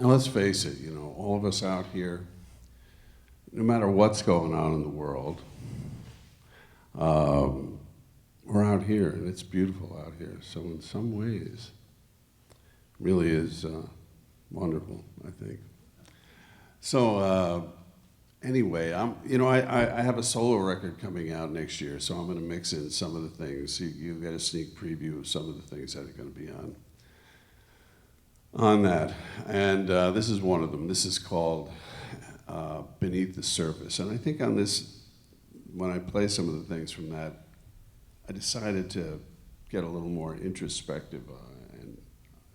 Now let's face it, you know, all of us out here, no matter what's going on in the world, we're out here, and it's beautiful out here. So in some ways, it really is wonderful, I think. So anyway, I have a solo record coming out next year, so I'm going to mix in some of the things. You get a sneak preview of some of the things that are going to be on that. And this is one of them. This is called Beneath the Surface. And I think on this, when I play some of the things from that, I decided to get a little more introspective, and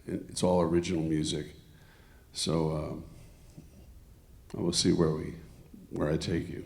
it's all original music. So we'll see where I take you.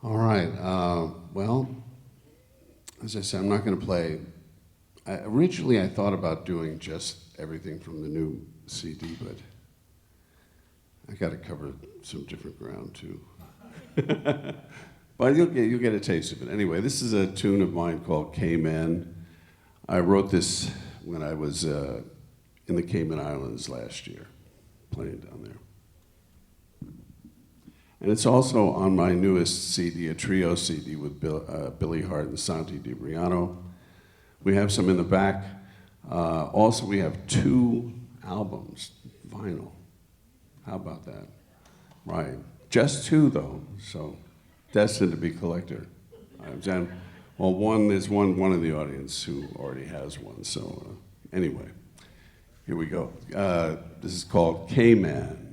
All right. Well, as I said, I'm not going to play. Originally, I thought about doing just everything from the new CD, but I got to cover some different ground too. But you'll get a taste of it. Anyway, this is a tune of mine called Cayman. I wrote this when I was in the Cayman Islands last year, playing down there. And it's also on my newest CD, a trio CD with Billy Hart and Santi DiBriano. We have some in the back. Also, we have 2 albums, vinyl. How about that? Right. Just 2, though, so destined to be collector. Well, there's one in the audience who already has one, so anyway, here we go. This is called Cayman.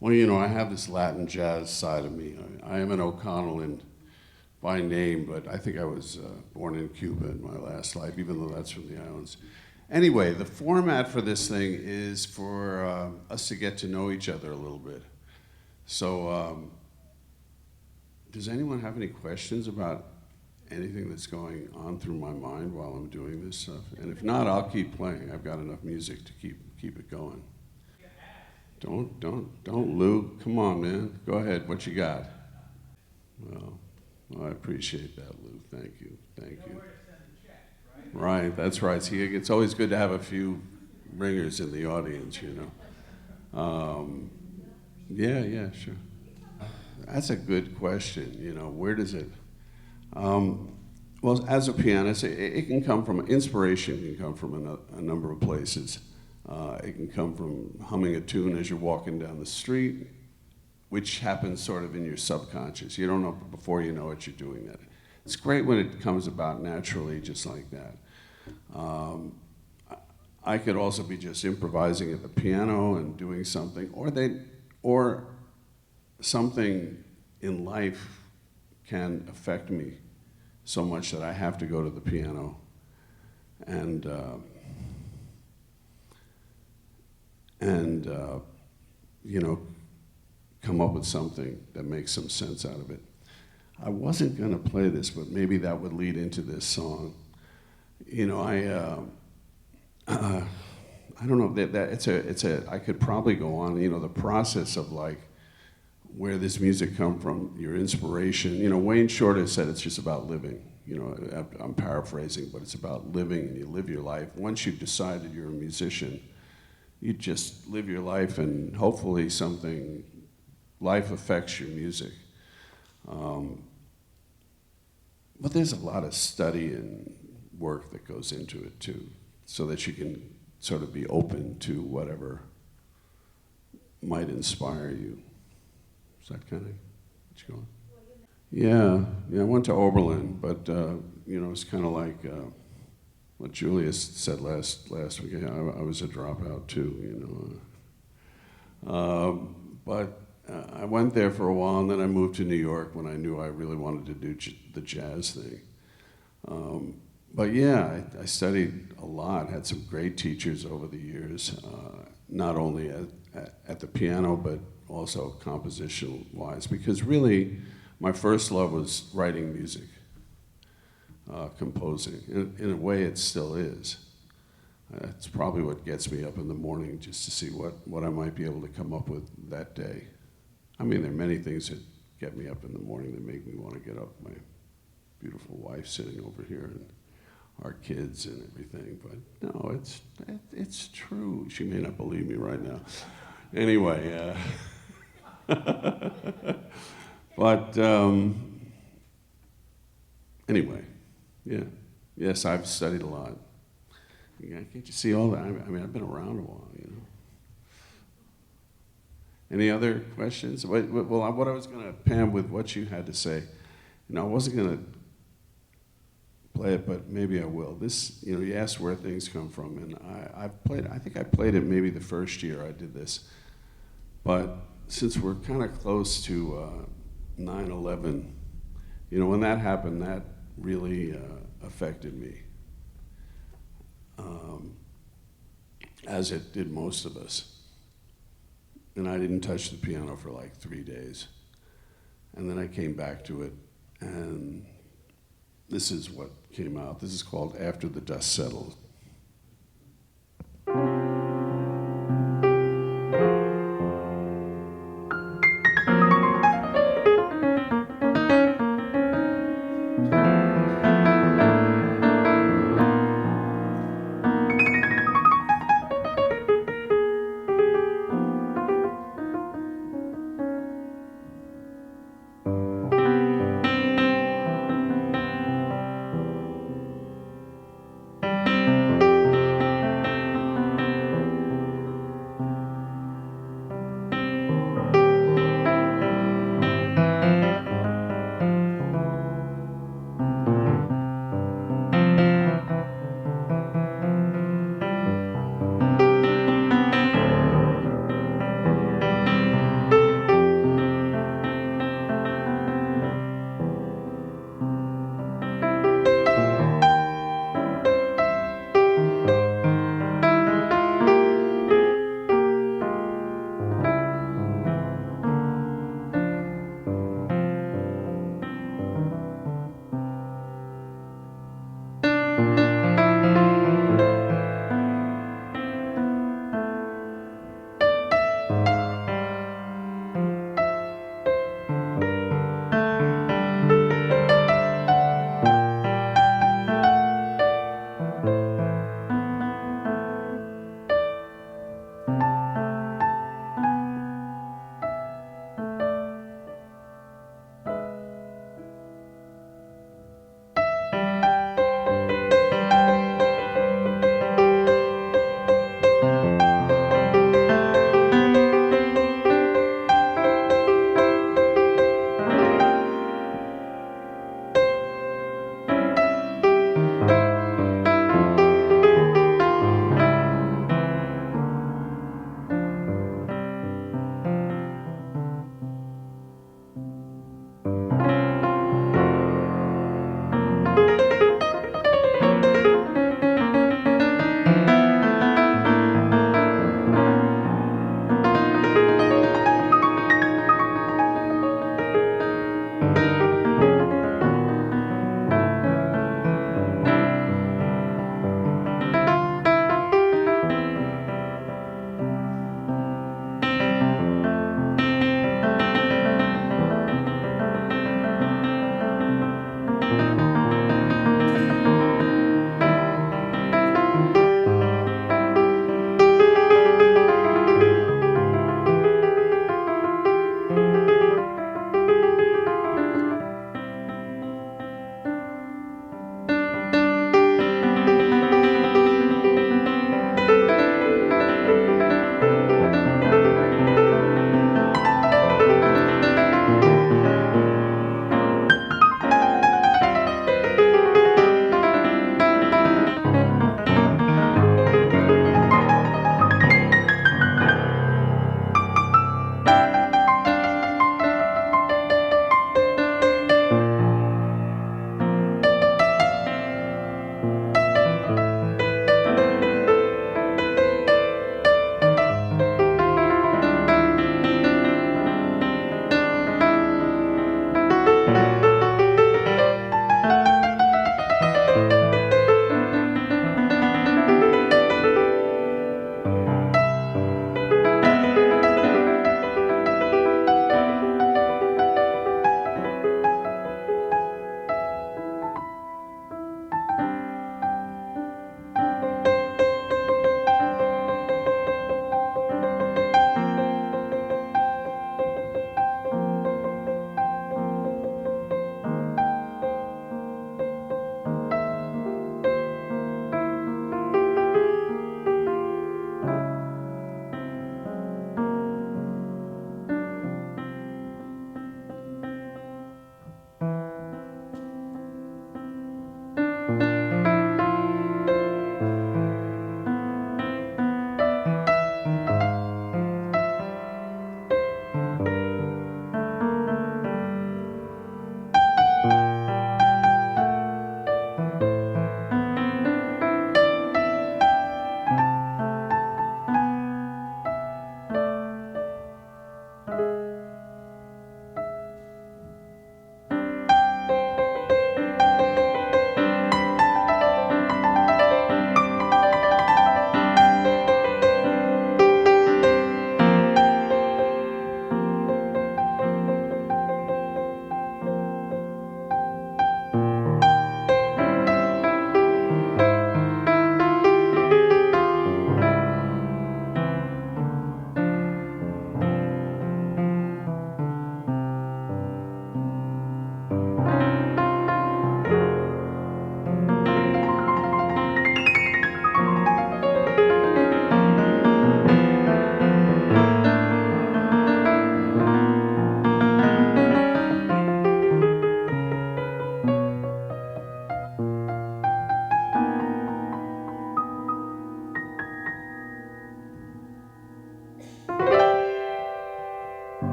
Well, you know, I have this Latin jazz side of me. I am an O'Connell in by name, but I think I was born in Cuba in my last life, even though that's from the islands. Anyway, the format for this thing is for us to get to know each other a little bit. So, does anyone have any questions about anything that's going on through my mind while I'm doing this stuff? And if not, I'll keep playing. I've got enough music to keep it going. Don't, Lou. Come on, man. Go ahead. What you got? Well, I appreciate that, Lou. Thank you. Right, that's right. See, it's always good to have a few ringers in the audience, you know. Yeah, sure. That's a good question. You know, where does it? Well, as a pianist, it can come from inspiration. Can come from a number of places. It can come from humming a tune as you're walking down the street, which happens sort of in your subconscious. You don't know before you know it, you're doing that. It's great when it comes about naturally, just like that. I could also be just improvising at the piano and doing something, or something in life can affect me so much that I have to go to the piano and you know, come up with something that makes some sense out of it. I wasn't going to play this, but maybe that would lead into this song. You know, I don't know that I could probably go on. You know, the process of like where this music come from, your inspiration. You know, Wayne Shorter said it's just about living. You know, I'm paraphrasing, but it's about living, and you live your life. Once you've decided you're a musician, you just live your life, and hopefully life affects your music. But there's a lot of study and work that goes into it too, so that you can sort of be open to whatever might inspire you. Is that kind of what you going? Yeah, I went to Oberlin, but you know, it's kind of like what Julius said last week. I was a dropout too, you know. But I went there for a while, and then I moved to New York when I knew I really wanted to do the jazz thing. But yeah, I studied a lot, had some great teachers over the years, not only at the piano, but also composition-wise, because really, my first love was writing music, composing. In a way, it still is. It's probably what gets me up in the morning, just to see what I might be able to come up with that day. I mean, there are many things that get me up in the morning that make me want to get up. My beautiful wife sitting over here, and our kids and everything. But no, it's true. She may not believe me right now. Anyway, but anyway, yeah. Yes, I've studied a lot. Can't you see all that? I mean, I've been around a while, you know. Any other questions? Well, what I was going to, Pam, with what you had to say, you know, I wasn't going to play it, but maybe I will. This, you know, you asked where things come from, and I think I played it maybe the first year I did this. But since we're kind of close to 9/11, you know, when that happened, that really affected me, as it did most of us. And I didn't touch the piano for like 3 days. And then I came back to it, and this is what came out. This is called After the Dust Settles.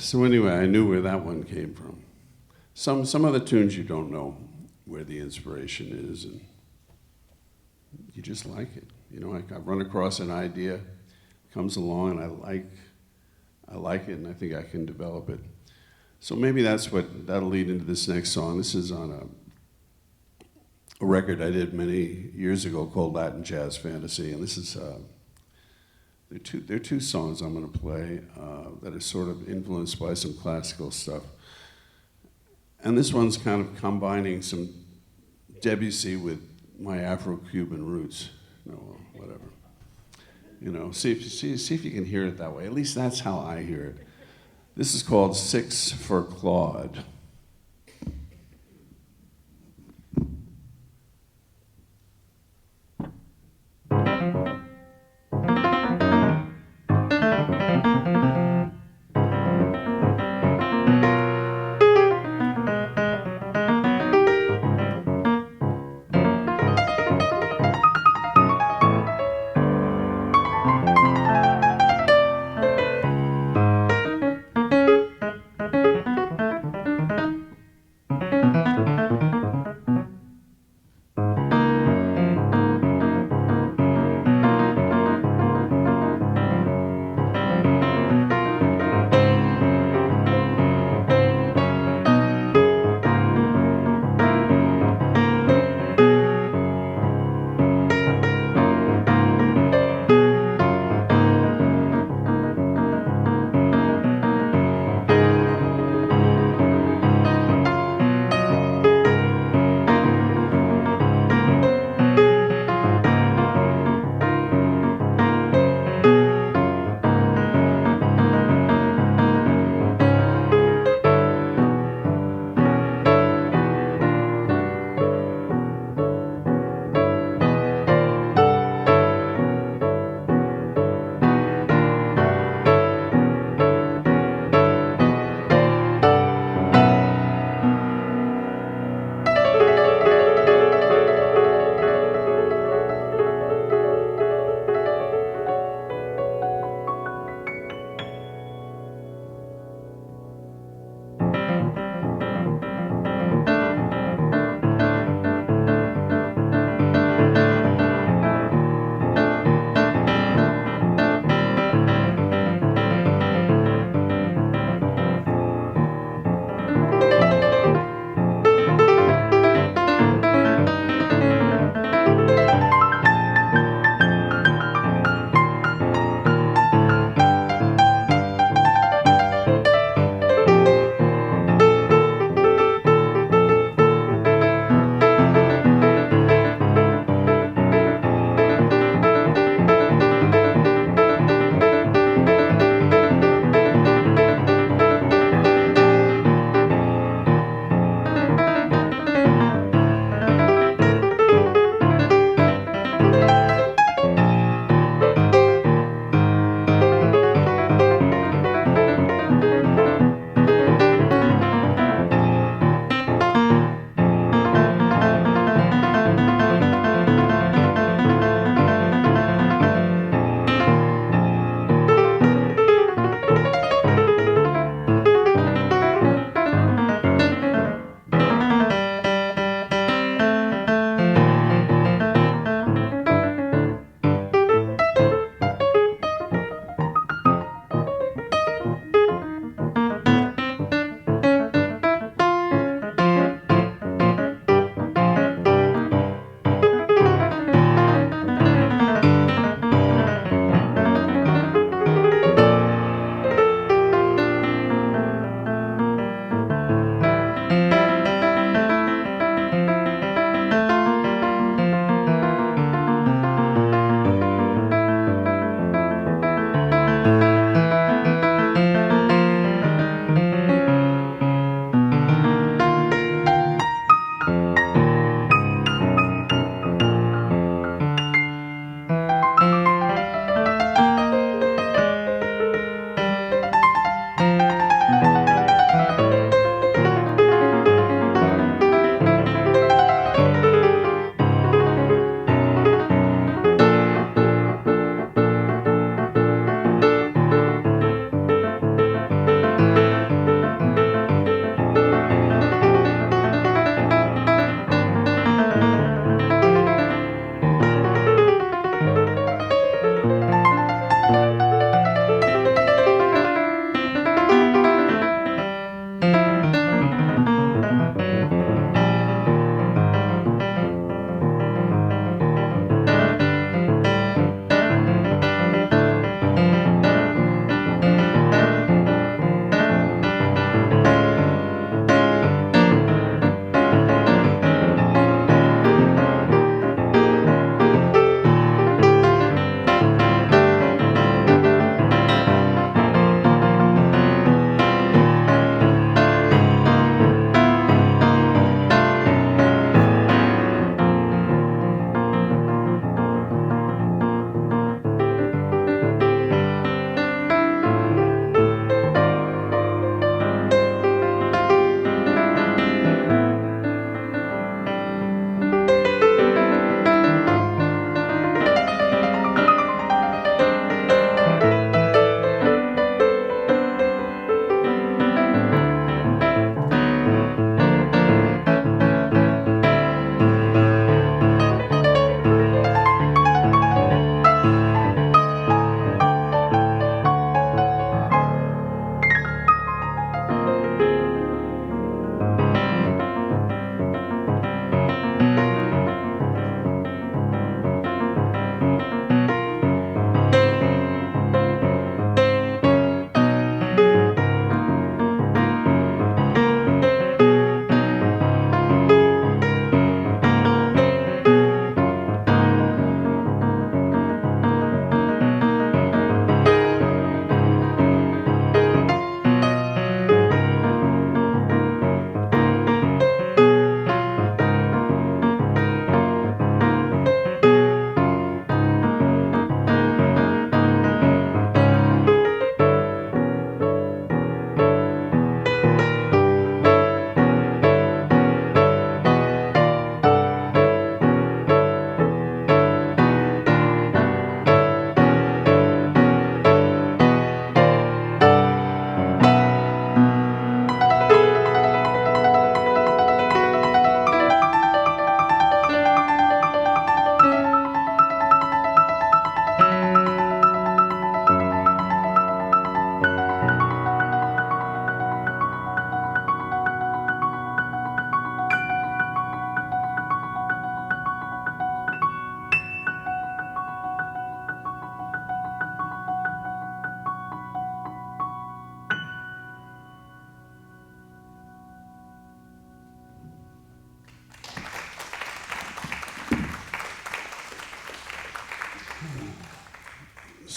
So anyway, I knew where that one came from. Some other tunes you don't know where the inspiration is, and you just like it. You know, I run across an idea, comes along, and I like it, and I think I can develop it. So maybe that'll lead into this next song. This is on a record I did many years ago called Latin Jazz Fantasy, and this is there are two songs I'm going to play that are sort of influenced by some classical stuff. And this one's kind of combining some Debussy with my Afro-Cuban roots. No, whatever. You know, see if you can hear it that way. At least that's how I hear it. This is called Six for Claude.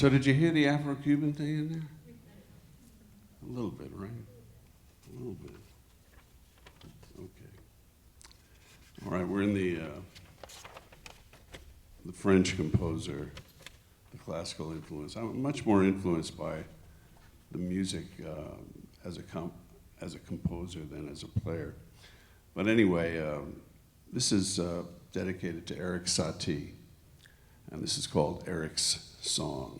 So did you hear the Afro-Cuban thing in there? A little bit, right? A little bit. Okay. All right, we're in the French composer, the classical influence. I'm much more influenced by the music as a composer than as a player. But anyway, this is dedicated to Eric Satie, and this is called Eric's Song.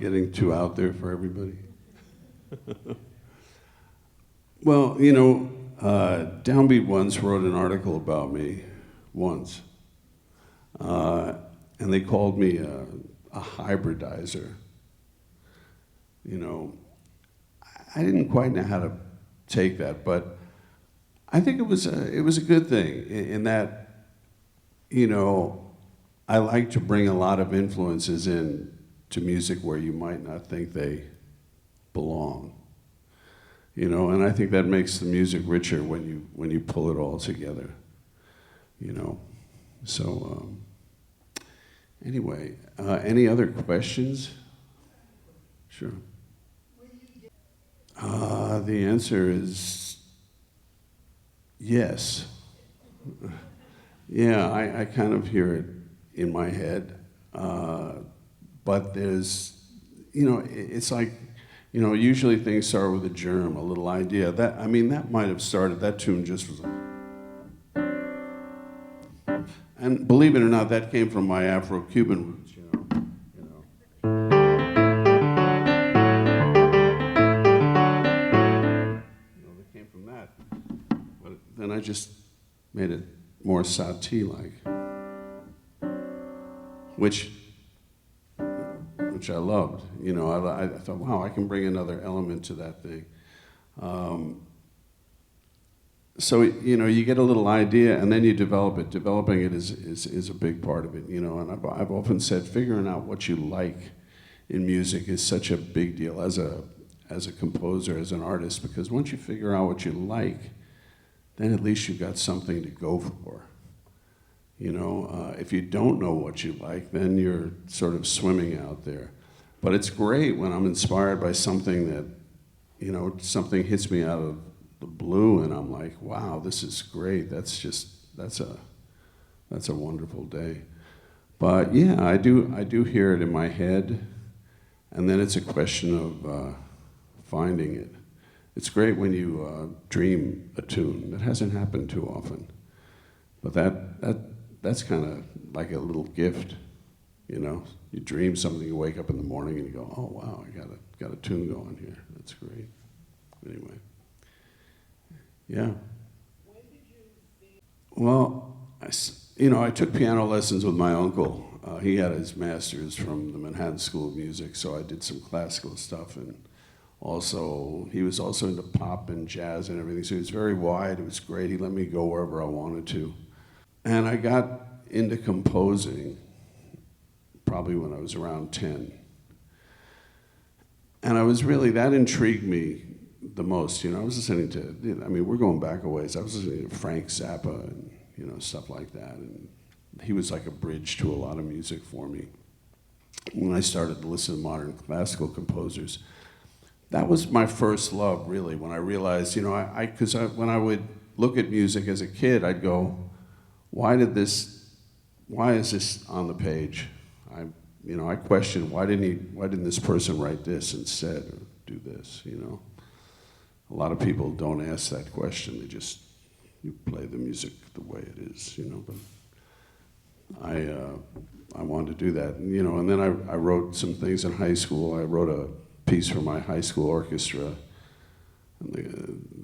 getting too out there for everybody? Well, you know, Downbeat once wrote an article about me, once. And they called me a hybridizer. You know, I didn't quite know how to take that, but I think it was a good thing in that, you know, I like to bring a lot of influences in to music where you might not think they belong. You know, and I think that makes the music richer when you pull it all together. You know, so anyway, any other questions? Sure. The answer is yes. Yeah, I kind of hear it in my head, but there's, you know, it's like, you know, usually things start with a germ, a little idea. That, I mean, that might have started, that tune just was like, and believe it or not, that came from my Afro-Cuban roots, you know. That came from that. But then I just made it more Satie-like, which I loved. You know, I thought, wow, I can bring another element to that thing. So, you know, you get a little idea and then you develop it. Developing it is a big part of it, you know, and I've often said figuring out what you like in music is such a big deal as a composer, as an artist, because once you figure out what you like, then at least you've got something to go for. You know, if you don't know what you like, then you're sort of swimming out there. But it's great when I'm inspired by something that, you know, something hits me out of the blue and I'm like, wow, this is great. That's a wonderful day. But yeah, I do hear it in my head, and then it's a question of finding it. It's great when you dream a tune. That hasn't happened too often. But that's kind of like a little gift, you know. You dream something, you wake up in the morning and you go, oh wow, I got a tune going here. That's great. Anyway, yeah. When did you see? Well, I took piano lessons with my uncle. He had his master's from the Manhattan School of Music, so I did some classical stuff, and also he was also into pop and jazz and everything. So he was very wide. It was great. He let me go wherever I wanted to. And I got into composing probably when I was around 10. And that intrigued me the most. You know, I was listening to, I mean, we're going back a ways. I was listening to Frank Zappa and, you know, stuff like that. And he was like a bridge to a lot of music for me. When I started to listen to modern classical composers, that was my first love, really, when I realized, you know, when I would look at music as a kid, I'd go, why is this on the page? I questioned, why didn't this person write this instead, or do this, you know? A lot of people don't ask that question, you play the music the way it is, you know, but I wanted to do that, and, you know, and then I wrote some things in high school. I wrote a piece for my high school orchestra. And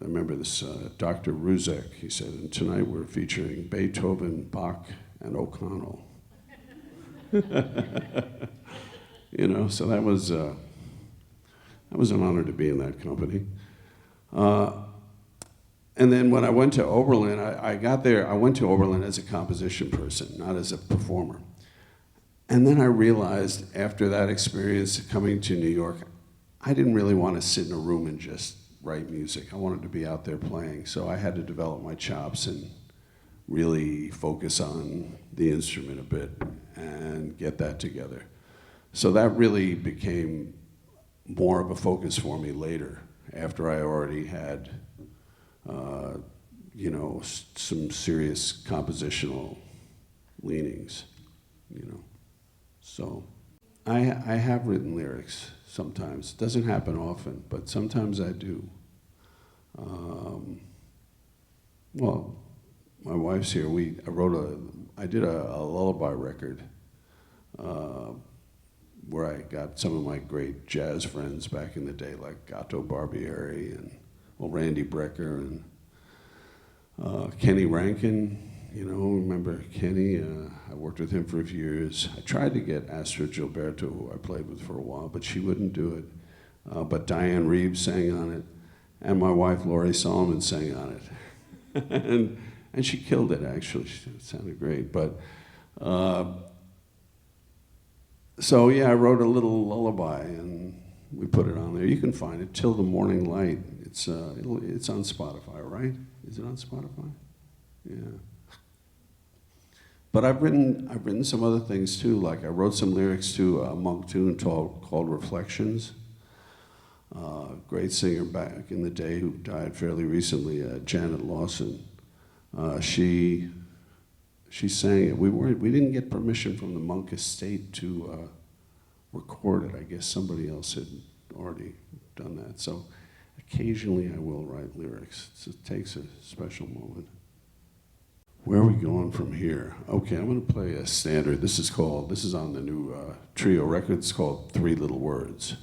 I remember this Dr. Ruzek, he said, and tonight we're featuring Beethoven, Bach, and O'Connell. You know, so that was an honor to be in that company. And then when I went to Oberlin, I went to Oberlin as a composition person, not as a performer. And then I realized after that experience coming to New York, I didn't really want to sit in a room and just write music. I wanted to be out there playing, so I had to develop my chops and really focus on the instrument a bit and get that together. So that really became more of a focus for me later, after I already had, you know, some serious compositional leanings, you know. So I have written lyrics sometimes. It doesn't happen often, but sometimes I do. Well, my wife's here. I did a lullaby record where I got some of my great jazz friends back in the day, like Gato Barbieri and Randy Brecker and Kenny Rankin. You know, remember Kenny? I worked with him for a few years. I tried to get Astrid Gilberto, who I played with for a while, but she wouldn't do it. But Diane Reeves sang on it, and my wife Laurie Solomon sang on it, and she killed it. Actually, it sounded great. But so yeah, I wrote a little lullaby, and we put it on there. You can find it, "Till the Morning Light." It's on Spotify, right? Is it on Spotify? Yeah. But I've written some other things too. Like I wrote some lyrics to a monk tune called "Reflections." Great singer back in the day who died fairly recently, Janet Lawson. She sang it. We didn't get permission from the monk estate to record it. I guess somebody else had already done that. So occasionally I will write lyrics. It takes a special moment. Where are we going from here? Okay, I'm going to play a standard. This is on the new trio record. It's called "Three Little Words."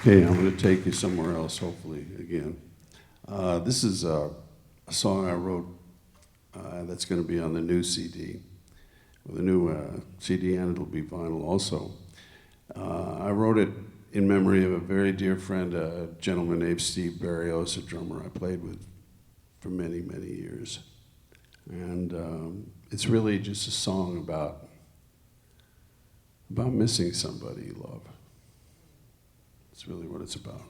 Okay, I'm going to take you somewhere else, hopefully, again. This is a song I wrote that's going to be on the new CD, with a new CD, and it'll be vinyl also. I wrote it in memory of a very dear friend, a gentleman named Steve Barrios, a drummer I played with for many, many years. And it's really just a song about missing somebody you love. That's really what it's about.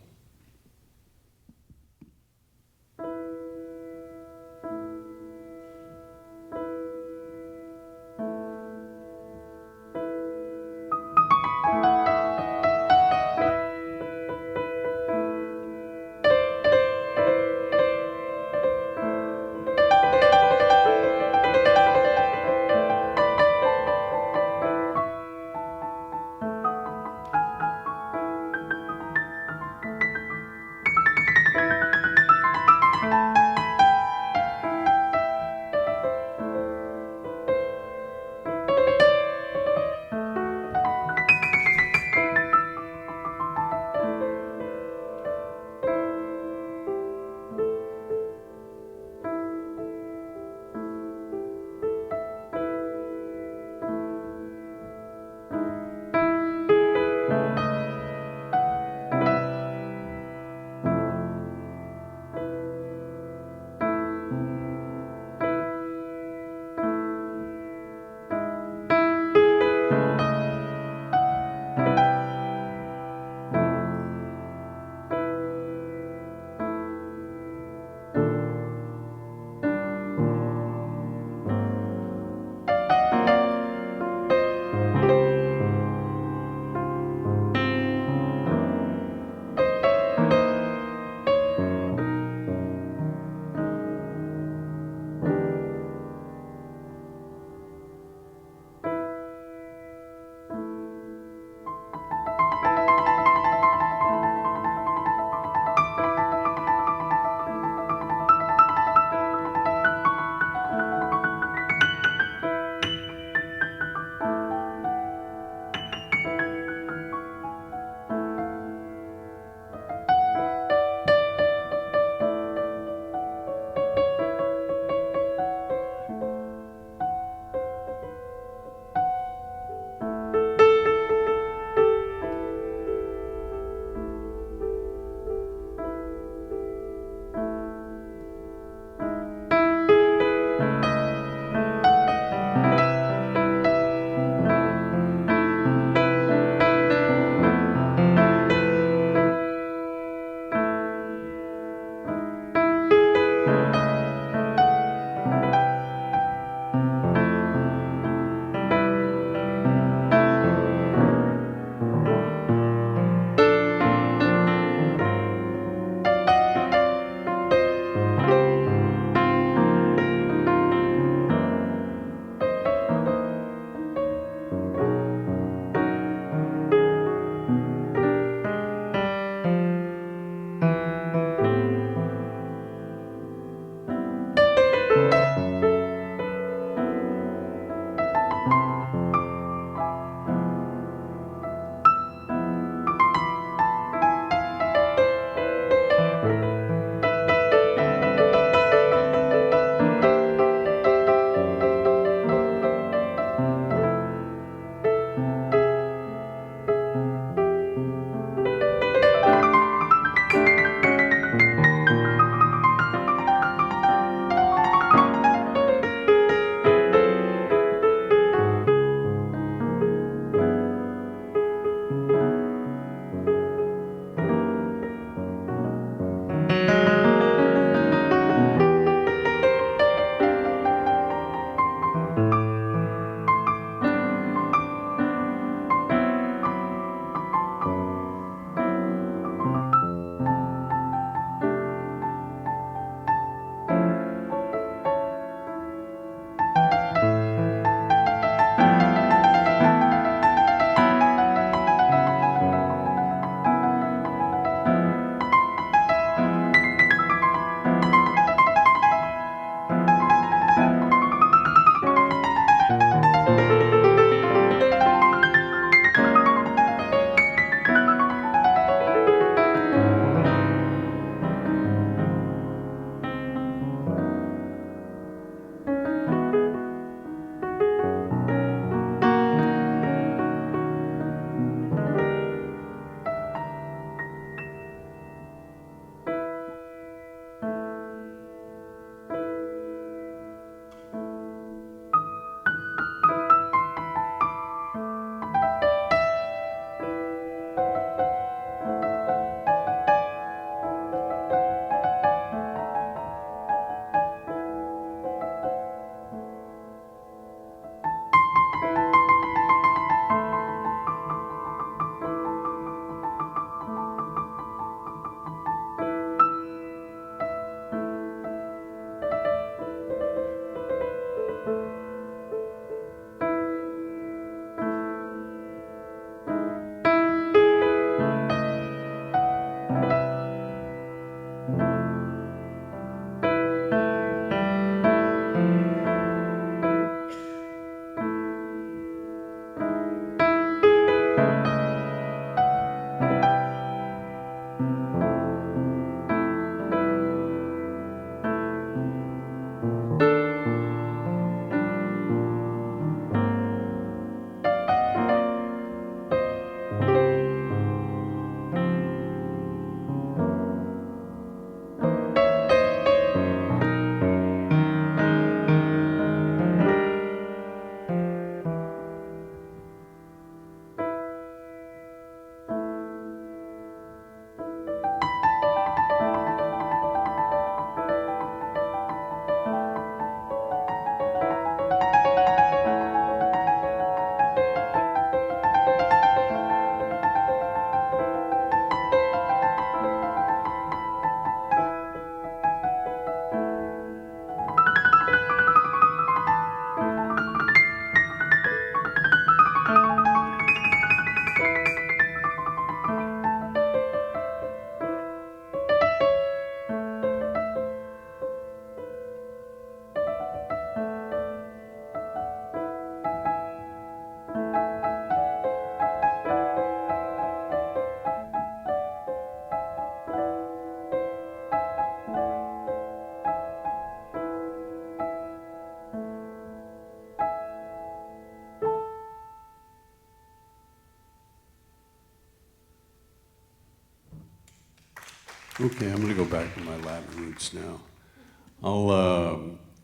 Okay, I'm going to go back to my Latin roots now.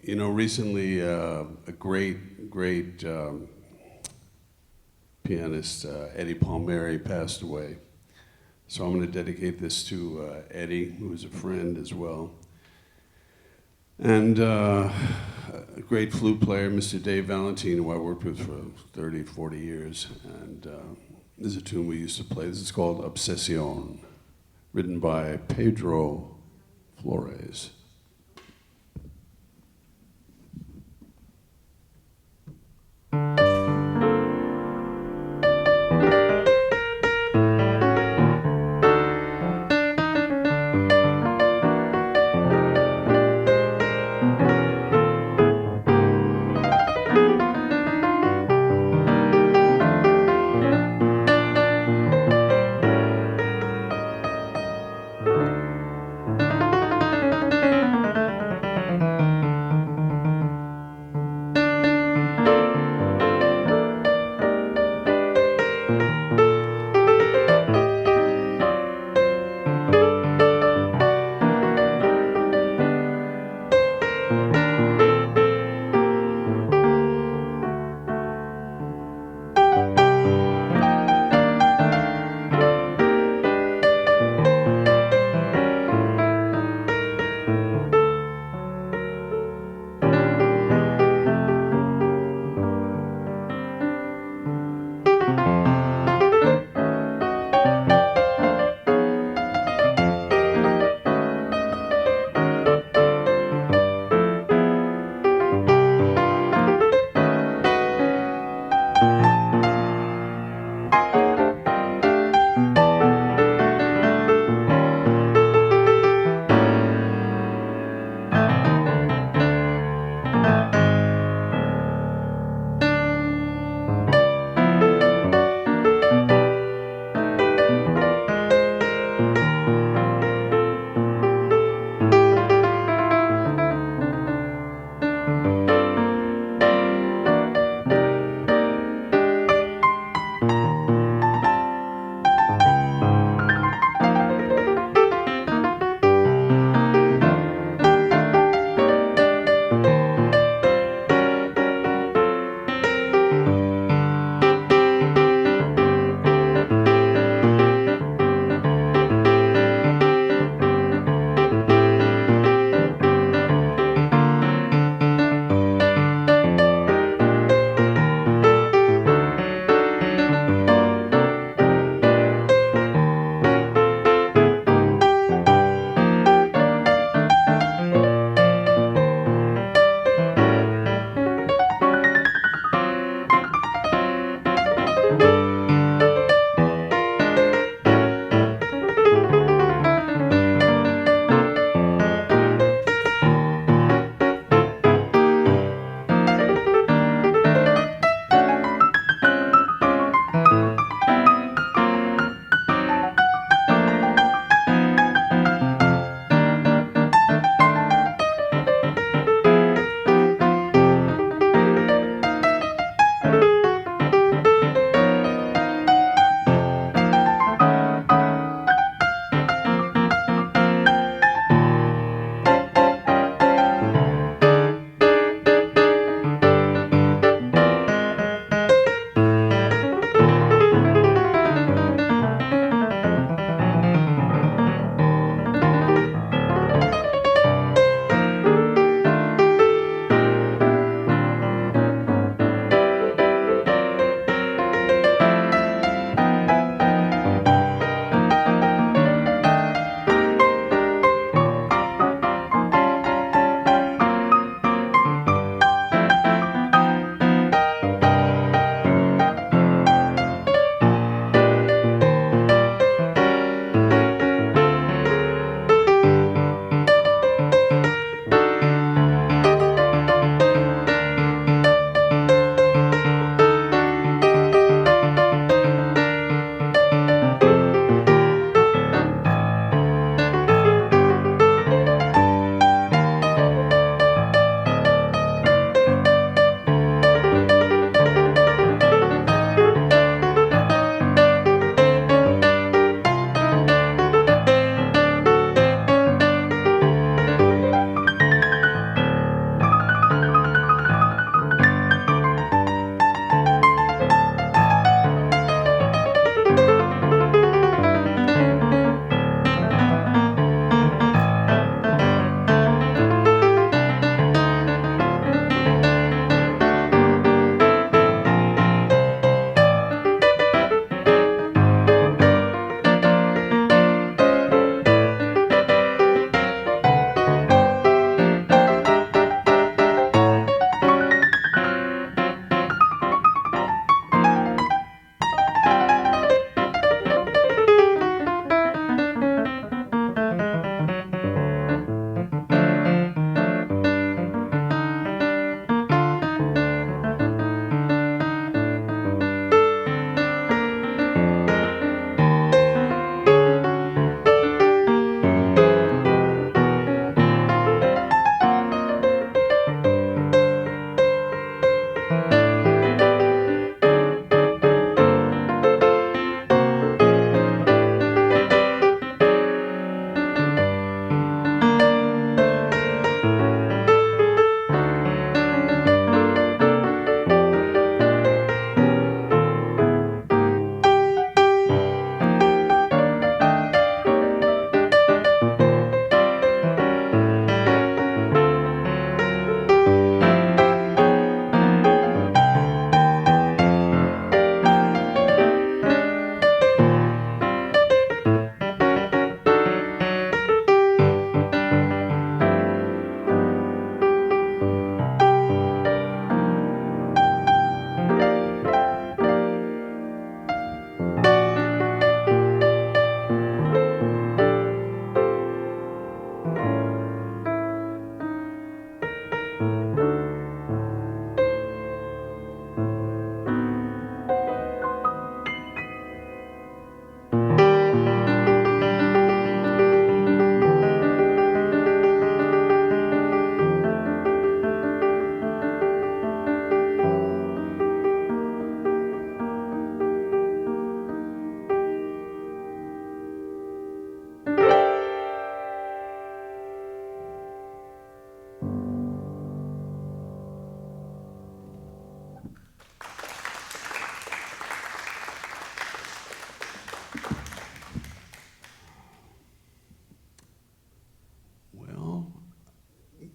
Recently a great pianist, Eddie Palmieri, passed away. So I'm going to dedicate this to Eddie, who is a friend as well. And a great flute player, Mr. Dave Valentine, who I worked with for 30, 40 years. And this is a tune we used to play. This is called Obsession, written by Pedro Flores.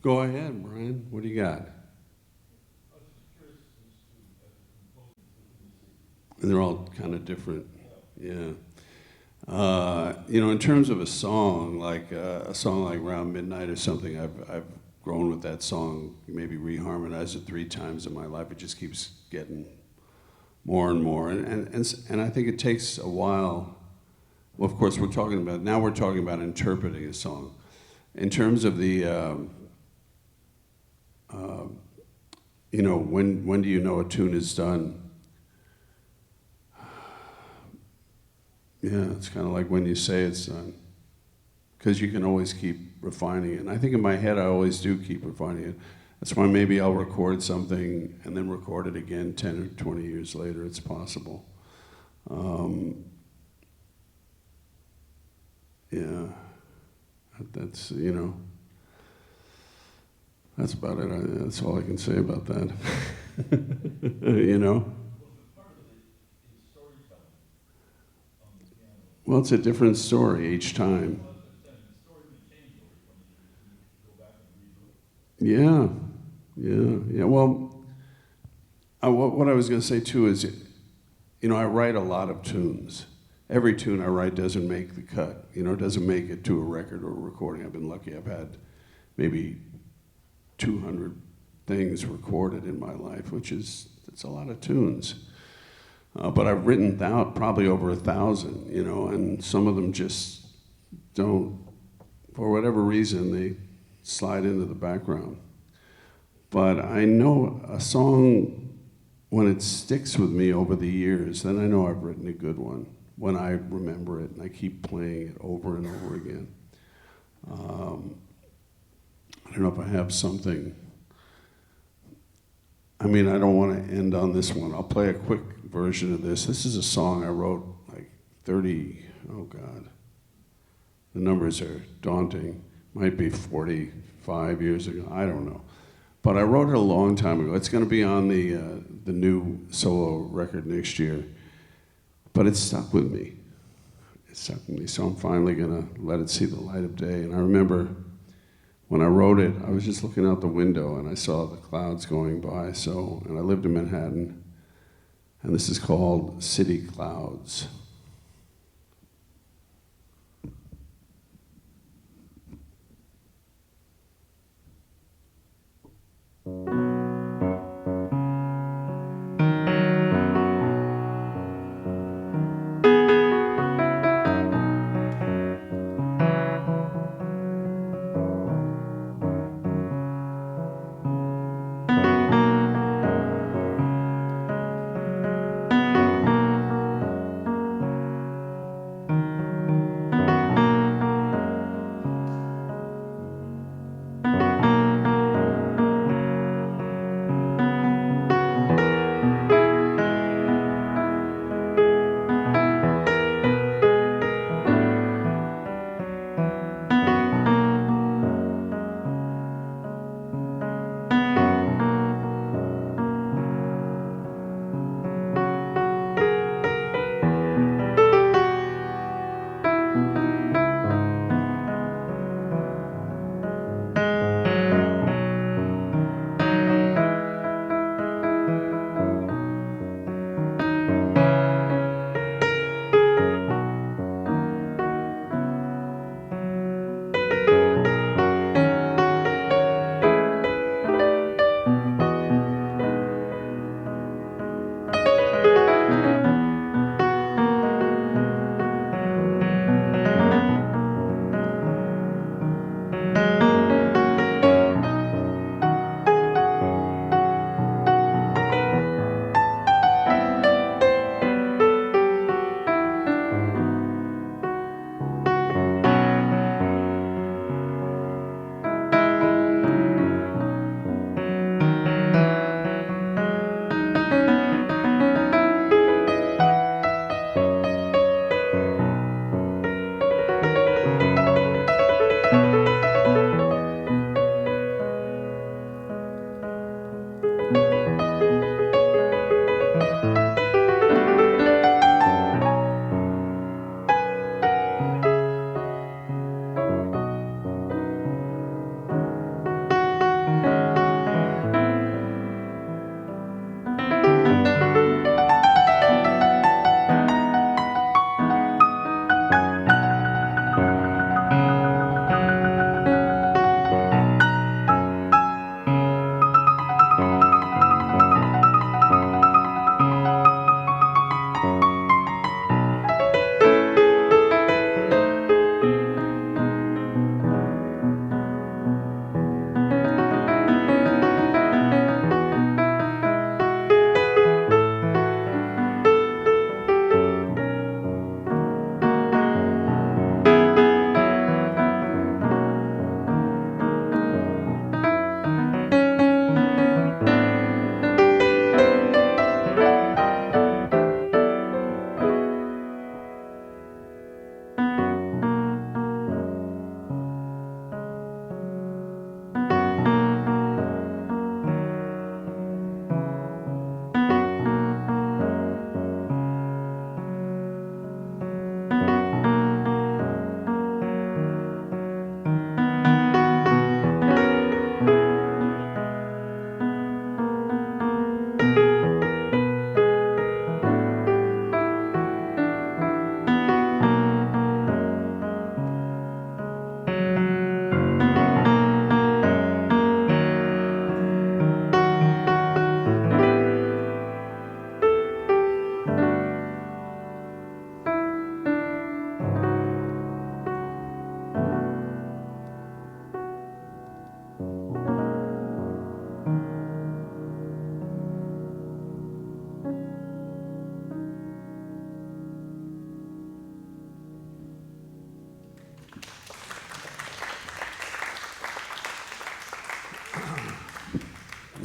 Go ahead, Brian. What do you got? And they're all kind of different. Yeah. In terms of a song like Round Midnight or something, I've grown with that song. Maybe reharmonized it 3 times in my life. It just keeps getting more and more, and I think it takes a while. Well, of course, we're talking about interpreting a song. In terms of the, when do you know a tune is done? Yeah, it's kind of like when you say it's done, because you can always keep refining it. And I think in my head, I always do keep refining it. That's why maybe I'll record something and then record it again 10 or 20 years later. It's possible. Yeah, that's that's about it. That's all I can say about that. Well, it's a different story each time. Yeah. Well, what I was going to say too is, I write a lot of tunes. Every tune I write doesn't make the cut. Doesn't make it to a record or a recording. I've been lucky. I've had maybe 200 things recorded in my life, it's a lot of tunes. But I've written probably over 1,000, and some of them just don't, for whatever reason, they slide into the background. But I know a song, when it sticks with me over the years, then I know I've written a good one, when I remember it and I keep playing it over and over again. I don't know if I have something. I don't want to end on this one. I'll play a quick version of this. This is a song I wrote like 30, oh God. The numbers are daunting. Might be 45 years ago, I don't know. But I wrote it a long time ago. It's going to be on the new solo record next year. But it stuck with me. So I'm finally going to let it see the light of day. And I remember when I wrote it, I was just looking out the window and I saw the clouds going by. And I lived in Manhattan. And this is called City Clouds.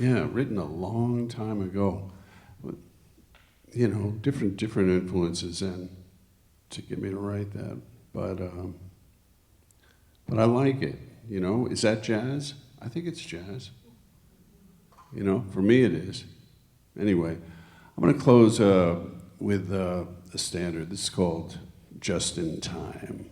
Yeah, written a long time ago. But, you know, different influences and to get me to write that. But I like it. You know, is that jazz? I think it's jazz. You know, for me it is. Anyway, I'm going to close with a standard. This is called Just in Time.